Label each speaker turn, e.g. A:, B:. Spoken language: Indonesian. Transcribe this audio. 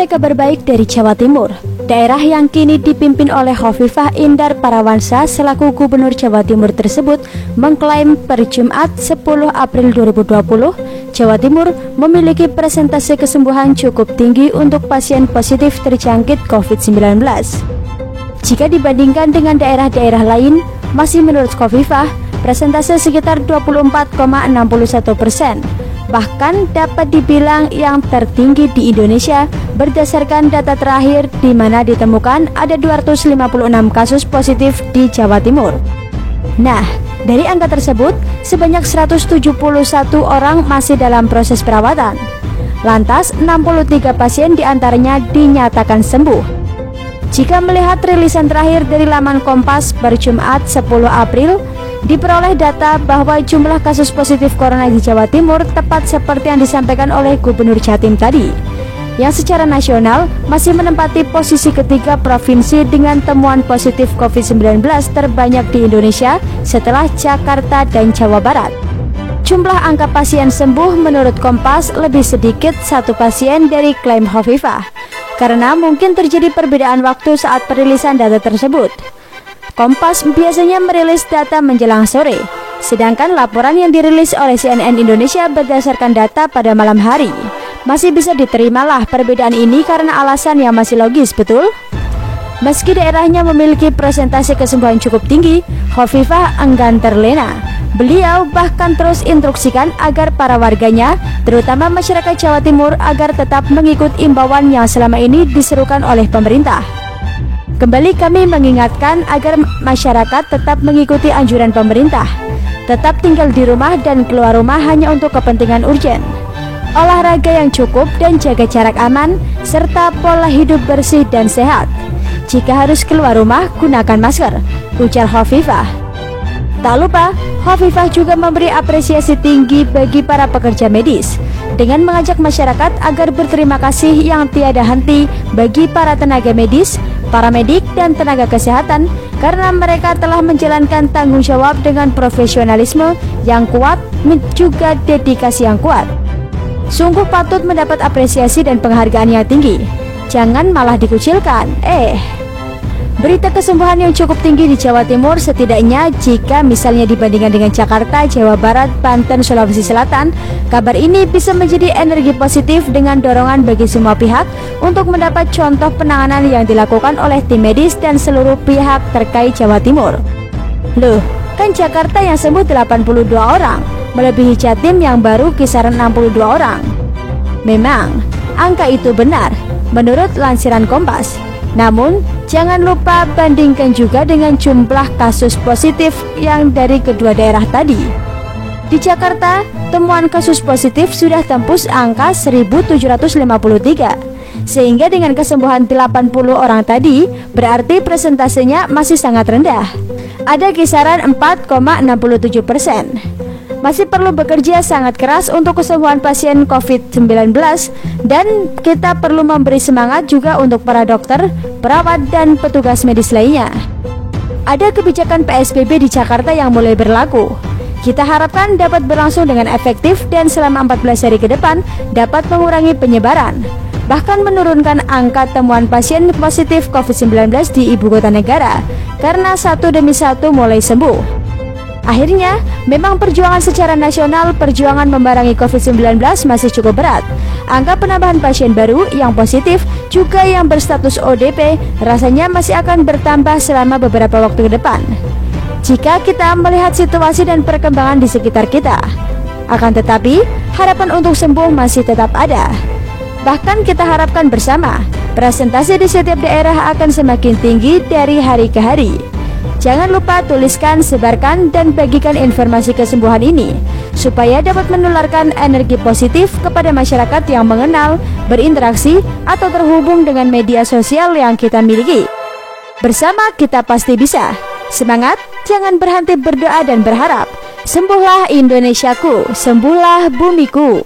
A: Sampai kabar baik dari Jawa Timur. Daerah yang kini dipimpin oleh Khofifah Indar Parawansa selaku Gubernur Jawa Timur tersebut mengklaim per Jumat 10 April 2020, Jawa Timur memiliki persentase kesembuhan cukup tinggi untuk pasien positif terjangkit COVID-19. Jika dibandingkan dengan daerah-daerah lain, masih menurut Khofifah, persentase sekitar 24,61%. Bahkan dapat dibilang yang tertinggi di Indonesia berdasarkan data terakhir di mana ditemukan ada 256 kasus positif di Jawa Timur. Nah, dari angka tersebut, sebanyak 171 orang masih dalam proses perawatan. Lantas, 63 pasien diantaranya dinyatakan sembuh. Jika melihat rilisan terakhir dari laman Kompas per Jumat 10 April, diperoleh data bahwa jumlah kasus positif corona di Jawa Timur tepat seperti yang disampaikan oleh Gubernur Jatim tadi, yang secara nasional masih menempati posisi ketiga provinsi dengan temuan positif COVID-19 terbanyak di Indonesia setelah Jakarta dan Jawa Barat. Jumlah angka pasien sembuh menurut Kompas lebih sedikit satu pasien dari klaim Khofifah, karena mungkin terjadi perbedaan waktu saat perilisan data tersebut. Kompas biasanya merilis data menjelang sore, sedangkan laporan yang dirilis oleh CNN Indonesia berdasarkan data pada malam hari. Masih bisa diterimalah perbedaan ini karena alasan yang masih logis, betul? Meski daerahnya memiliki persentase kesembuhan cukup tinggi, Khofifah enggan terlena. Beliau bahkan terus instruksikan agar para warganya, terutama masyarakat Jawa Timur, agar tetap mengikut imbauan yang selama ini diserukan oleh pemerintah. Kembali kami mengingatkan agar masyarakat tetap mengikuti anjuran pemerintah, tetap tinggal di rumah dan keluar rumah hanya untuk kepentingan urgen, olahraga yang cukup dan jaga jarak aman, serta pola hidup bersih dan sehat. Jika harus keluar rumah, gunakan masker, ujar Khofifah. Tak lupa, Khofifah juga memberi apresiasi tinggi bagi para pekerja medis, dengan mengajak masyarakat agar berterima kasih yang tiada henti bagi para tenaga medis, paramedik, dan tenaga kesehatan karena mereka telah menjalankan tanggung jawab dengan profesionalisme yang kuat juga dedikasi yang kuat. Sungguh patut mendapat apresiasi dan penghargaan yang tinggi. Jangan malah dikucilkan. Berita kesembuhan yang cukup tinggi di Jawa Timur setidaknya jika misalnya dibandingkan dengan Jakarta, Jawa Barat, Banten, Sulawesi Selatan, kabar ini bisa menjadi energi positif dengan dorongan bagi semua pihak untuk mendapat contoh penanganan yang dilakukan oleh tim medis dan seluruh pihak terkait Jawa Timur. Loh, kan Jakarta yang sembuh 82 orang, melebihi Jatim yang baru kisaran 62 orang. Memang, angka itu benar menurut lansiran Kompas. Namun, jangan lupa bandingkan juga dengan jumlah kasus positif yang dari kedua daerah tadi. Di Jakarta, temuan kasus positif sudah tembus angka 1.753, sehingga dengan kesembuhan 80 orang tadi, berarti presentasenya masih sangat rendah. Ada kisaran 4,67%. Masih perlu bekerja sangat keras untuk kesembuhan pasien COVID-19 dan kita perlu memberi semangat juga untuk para dokter, perawat, dan petugas medis lainnya. Ada kebijakan PSBB di Jakarta yang mulai berlaku. Kita harapkan dapat berlangsung dengan efektif dan selama 14 hari ke depan dapat mengurangi penyebaran, bahkan menurunkan angka temuan pasien positif COVID-19 di ibu kota negara karena satu demi satu mulai sembuh. Akhirnya, memang perjuangan secara nasional, perjuangan membarangi COVID-19 masih cukup berat. Angka penambahan pasien baru yang positif juga yang berstatus ODP rasanya masih akan bertambah selama beberapa waktu ke depan jika kita melihat situasi dan perkembangan di sekitar kita. Akan tetapi, harapan untuk sembuh masih tetap ada. Bahkan kita harapkan bersama, presentasi di setiap daerah akan semakin tinggi dari hari ke hari. Jangan lupa tuliskan, sebarkan, dan bagikan informasi kesembuhan ini supaya dapat menularkan energi positif kepada masyarakat yang mengenal, berinteraksi, atau terhubung dengan media sosial yang kita miliki. Bersama kita pasti bisa. Semangat, jangan berhenti berdoa dan berharap. Sembuhlah Indonesiaku, sembuhlah bumiku.